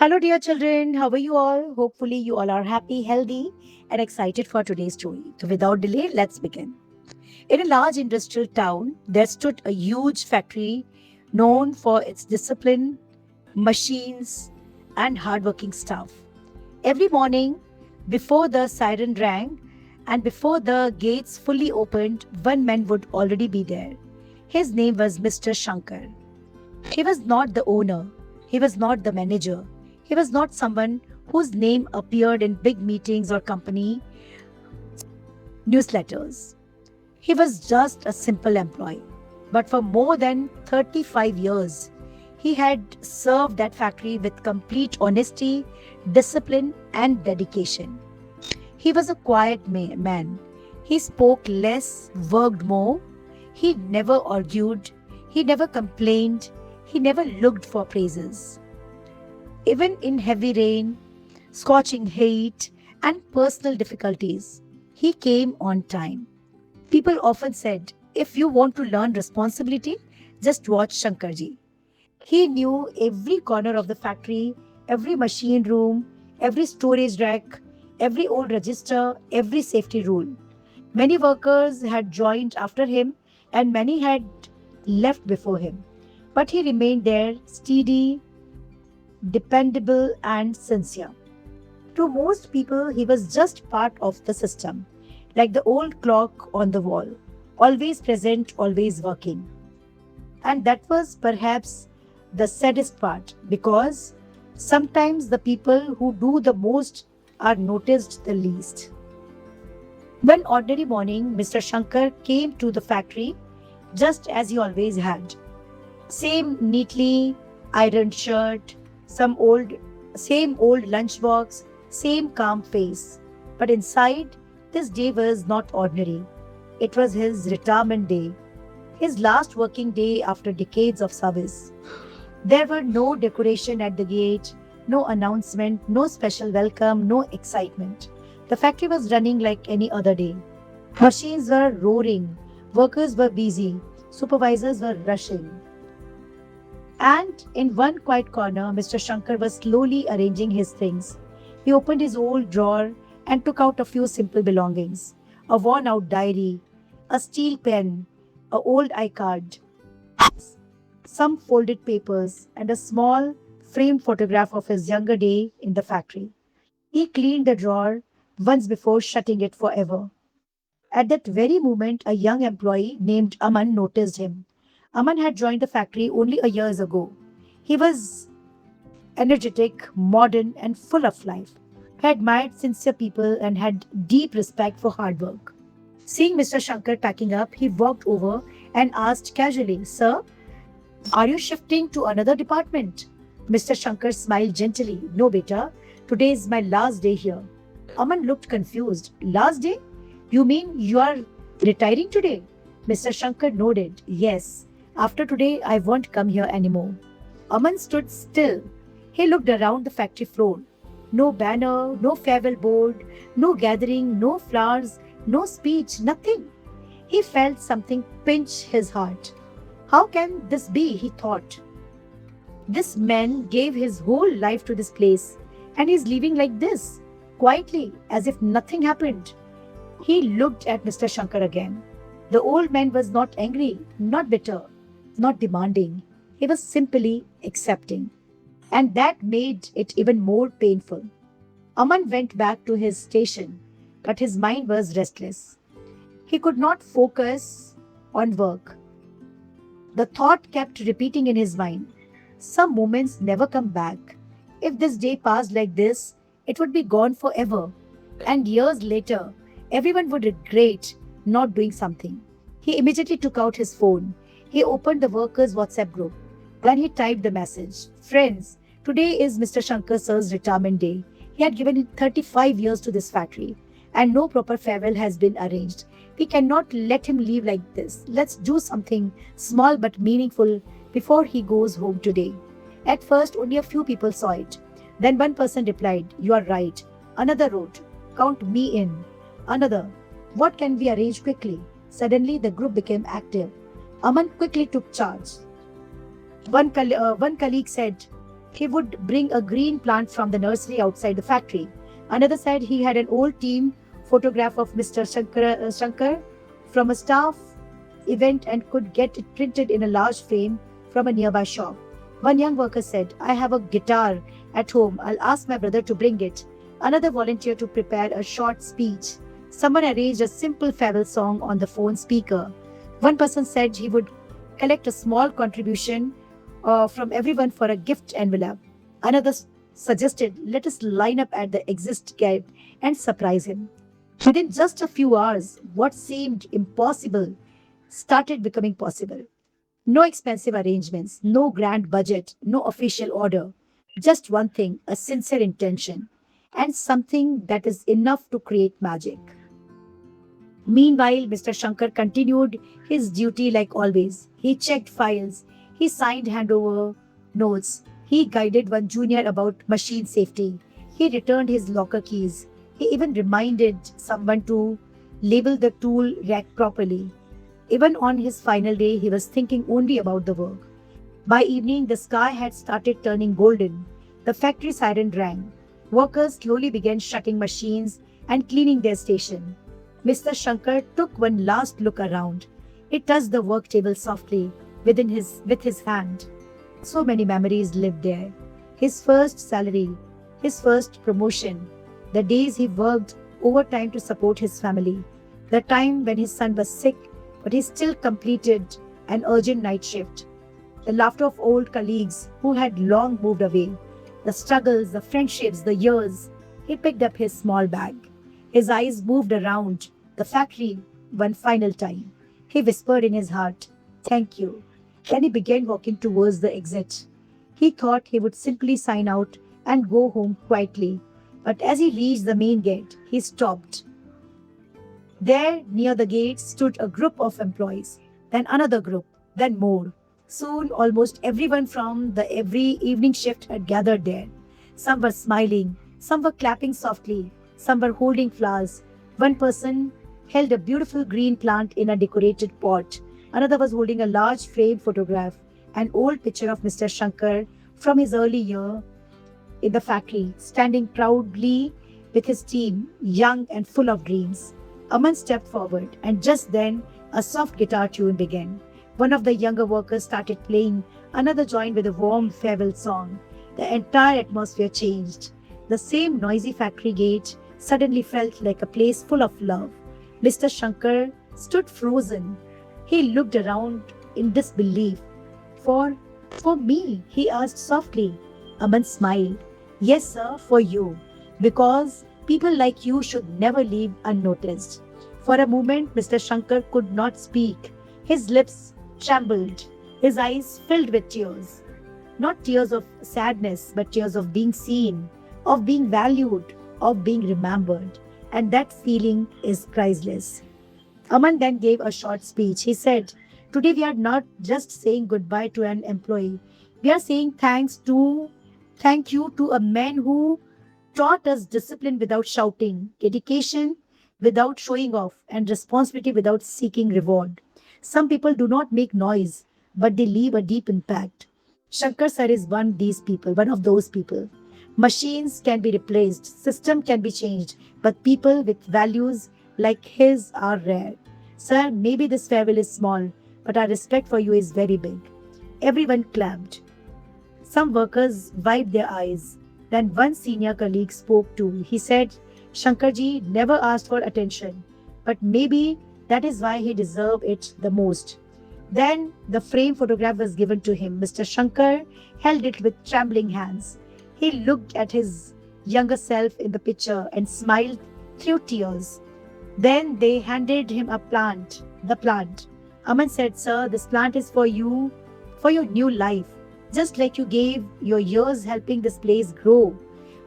Hello, dear children. How are you all? Hopefully, you all are happy, healthy, and excited for today's story. So, without delay, let's begin. In a large industrial town, there stood a huge factory known for its discipline, machines, and hardworking staff. Every morning, before the siren rang and before the gates fully opened, one man would already be there. His name was Mr. Shankar. He was not the owner. He was not the manager. He was not someone whose name appeared in big meetings or company newsletters. He was just a simple employee. But for more than 35 years, he had served that factory with complete honesty, discipline, and dedication. He was a quiet man. He spoke less, worked more. He never argued. He never complained. He never looked for praises. Even in heavy rain, scorching heat, and personal difficulties, he came on time. People often said, if you want to learn responsibility, just watch Shankarji. He knew every corner of the factory, every machine room, every storage rack, every old register, every safety rule. Many workers had joined after him and many had left before him. But he remained there, steady, dependable, and sincere. To most people, he was just part of the system, like the old clock on the wall, always present, always working. And that was perhaps the saddest part because sometimes the people who do the most are noticed the least. One ordinary morning, Mr. Shankar came to the factory just as he always had. Same neatly ironed shirt, some old same old lunchbox, same calm face. But inside, this day was not ordinary. It was his retirement day, his last working day after decades of service. There were no decoration at the gate, no announcement, no special welcome, no excitement. The factory was running like any other day. Machines were roaring, workers were busy, supervisors were rushing. And in one quiet corner, Mr. Shankar was slowly arranging his things. He opened his old drawer and took out a few simple belongings: a worn out diary, a steel pen, a old iCard, some folded papers, and a small framed photograph of his younger day in the factory. He cleaned the drawer once before shutting it forever. At that very moment, a young employee named Aman noticed him. Aman had joined the factory only a years ago. He was energetic, modern, and full of life. He admired sincere people and had deep respect for hard work. Seeing Mr. Shankar packing up, he walked over and asked casually, Sir, are you shifting to another department? Mr. Shankar smiled gently. No, beta. Today is my last day here. Aman looked confused. Last day? You mean you are retiring today? Mr. Shankar nodded. Yes. After today, I won't come here anymore. Aman stood still. He looked around the factory floor. No banner, no farewell board, no gathering, no flowers, no speech, nothing. He felt something pinch his heart. How can this be? He thought. This man gave his whole life to this place and he's leaving like this, quietly, as if nothing happened. He looked at Mr. Shankar again. The old man was not angry, not bitter, not demanding. He was simply accepting. And that made it even more painful. Aman went back to his station, but his mind was restless. He could not focus on work. The thought kept repeating in his mind. Some moments never come back. If this day passed like this, it would be gone forever. And years later, everyone would regret not doing something. He immediately took out his phone. He opened the workers' WhatsApp group. Then he typed the message. Friends, today is Mr. Shankar sir's retirement day. He had given 35 years to this factory, and no proper farewell has been arranged. We cannot let him leave like this. Let's do something small but meaningful before he goes home today. At first, only a few people saw it. Then one person replied, You are right. Another wrote, Count me in. Another, What can we arrange quickly? Suddenly, the group became active. Aman quickly took charge. One colleague said, He would bring a green plant from the nursery outside the factory. Another side, he had an old team photograph of Mr. Shankar from a staff event and could get it printed in a large frame from a nearby shop. One young worker said, I have a guitar at home. I'll ask my brother to bring it. Another volunteered to prepare a short speech. Someone arranged a simple farewell song on the phone speaker. One person said he would collect a small contribution from everyone for a gift envelope. Another suggested, let us line up at the exit gate and surprise him. Within just a few hours, what seemed impossible started becoming possible. No expensive arrangements, no grand budget, no official order. Just one thing, a sincere intention, and something that is enough to create magic. Meanwhile, Mr. Shankar continued his duty like always. He checked files, he signed handover notes, he guided one junior about machine safety, he returned his locker keys, he even reminded someone to label the tool rack properly. Even on his final day, he was thinking only about the work. By evening, the sky had started turning golden. The factory siren rang. Workers slowly began shutting machines and cleaning their station. Mr. Shankar took one last look around. He touched the work table softly with his hand. So many memories lived there. His first salary, his first promotion, the days he worked overtime to support his family, the time when his son was sick but he still completed an urgent night shift, the laughter of old colleagues who had long moved away, the struggles, the friendships, the years. He picked up his small bag. His eyes moved around the factory one final time. He whispered in his heart, Thank you. Then he began walking towards the exit. He thought he would simply sign out and go home quietly. But as he reached the main gate, he stopped. There, near the gate, stood a group of employees, then another group, then more. Soon, almost everyone from the every evening shift had gathered there. Some were smiling, some were clapping softly, some were holding flowers. One person held a beautiful green plant in a decorated pot. Another was holding a large framed photograph, an old picture of Mr. Shankar from his early year in the factory, standing proudly with his team, young and full of dreams. Aman stepped forward, and just then a soft guitar tune began. One of the younger workers started playing, another joined with a warm farewell song. The entire atmosphere changed. The same noisy factory gate suddenly felt like a place full of love. Mr. Shankar stood frozen. He looked around in disbelief. For me, he asked softly. Aman smiled. Yes, sir, for you. Because people like you should never leave unnoticed. For a moment, Mr. Shankar could not speak. His lips trembled. His eyes filled with tears. Not tears of sadness, but tears of being seen, of being valued, of being remembered. And that feeling is priceless. Aman then gave a short speech. He said, Today we are not just saying goodbye to an employee. We are saying thank you to a man who taught us discipline without shouting, dedication without showing off, and responsibility without seeking reward. Some people do not make noise, but they leave a deep impact. Shankar sir is one of those people. Machines can be replaced, system can be changed, but people with values like his are rare. Sir, maybe this farewell is small, but our respect for you is very big. Everyone clapped. Some workers wiped their eyes. Then one senior colleague spoke too. He said, Shankarji never asked for attention, but maybe that is why he deserved it the most. Then the frame photograph was given to him. Mr. Shankar held it with trembling hands. He looked at his younger self in the picture and smiled through tears. Then they handed him the plant. Aman said, Sir, this plant is for you, for your new life. Just like you gave your years helping this place grow.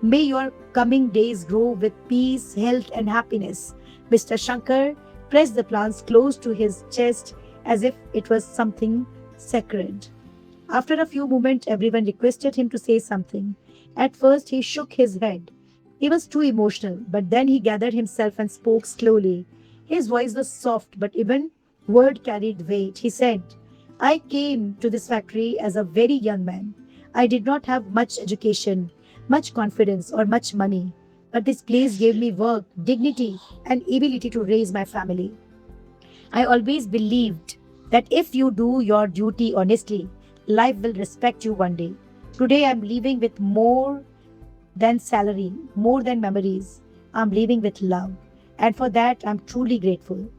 May your coming days grow with peace, health, and happiness. Mr. Shankar pressed the plants close to his chest as if it was something sacred. After a few moments, everyone requested him to say something. At first, he shook his head. He was too emotional, but then he gathered himself and spoke slowly. His voice was soft, but even word carried weight. He said, I came to this factory as a very young man. I did not have much education, much confidence, or much money, but this place gave me work, dignity, and ability to raise my family. I always believed that if you do your duty honestly, life will respect you one day. Today I'm living with more than salary, more than memories. I'm living with love. And for that, I'm truly grateful.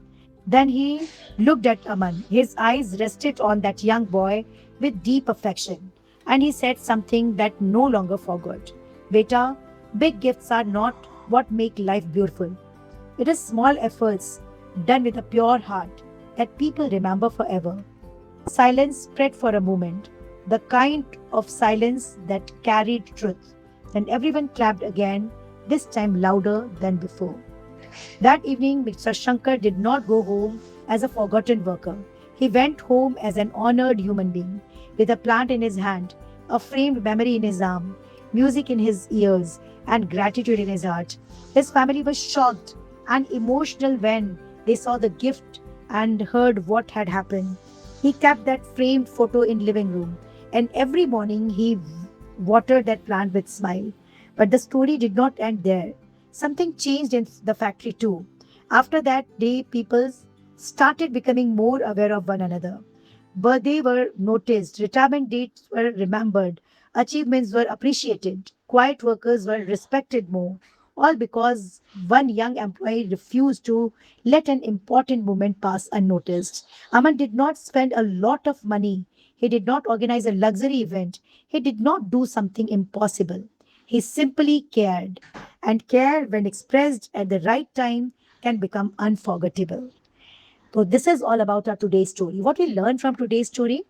Then he looked at Aman. His eyes rested on that young boy with deep affection. And he said something that no longer forgot. Beta, big gifts are not what make life beautiful. It is small efforts done with a pure heart that people remember forever. Silence spread for a moment, the kind of silence that carried truth. Then everyone clapped again, this time louder than before. That evening, Mr. Shankar did not go home as a forgotten worker. He went home as an honored human being, with a plant in his hand, a framed memory in his arm, music in his ears, and gratitude in his heart. His family was shocked and emotional when they saw the gift and heard what had happened. He kept that framed photo in living room, and every morning he watered that plant with smile. But the story did not end there. Something changed in the factory too. After that day, people started becoming more aware of one another. Birthdays were noticed, retirement dates were remembered, achievements were appreciated, quiet workers were respected more, all because one young employee refused to let an important moment pass unnoticed. Aman did not spend a lot of money. He did not organize a luxury event. He did not do something impossible. He simply cared. And care, when expressed at the right time, can become unforgettable. So, this is all about our today's story. What we learn from today's story?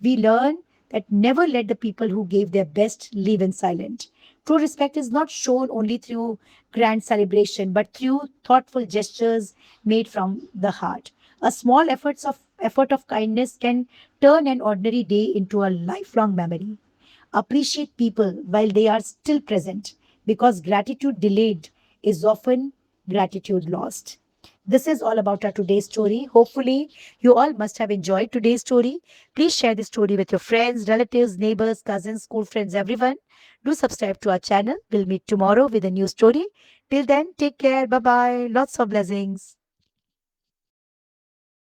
We learn that never let the people who gave their best live in silence. True respect is not shown only through grand celebration, but through thoughtful gestures made from the heart. A small effort of kindness can turn an ordinary day into a lifelong memory. Appreciate people while they are still present, because gratitude delayed is often gratitude lost. This is all about our today's story. Hopefully, you all must have enjoyed today's story. Please share this story with your friends, relatives, neighbors, cousins, school friends, everyone. Do subscribe to our channel. We'll meet tomorrow with a new story. Till then, take care. Bye bye. Lots of blessings.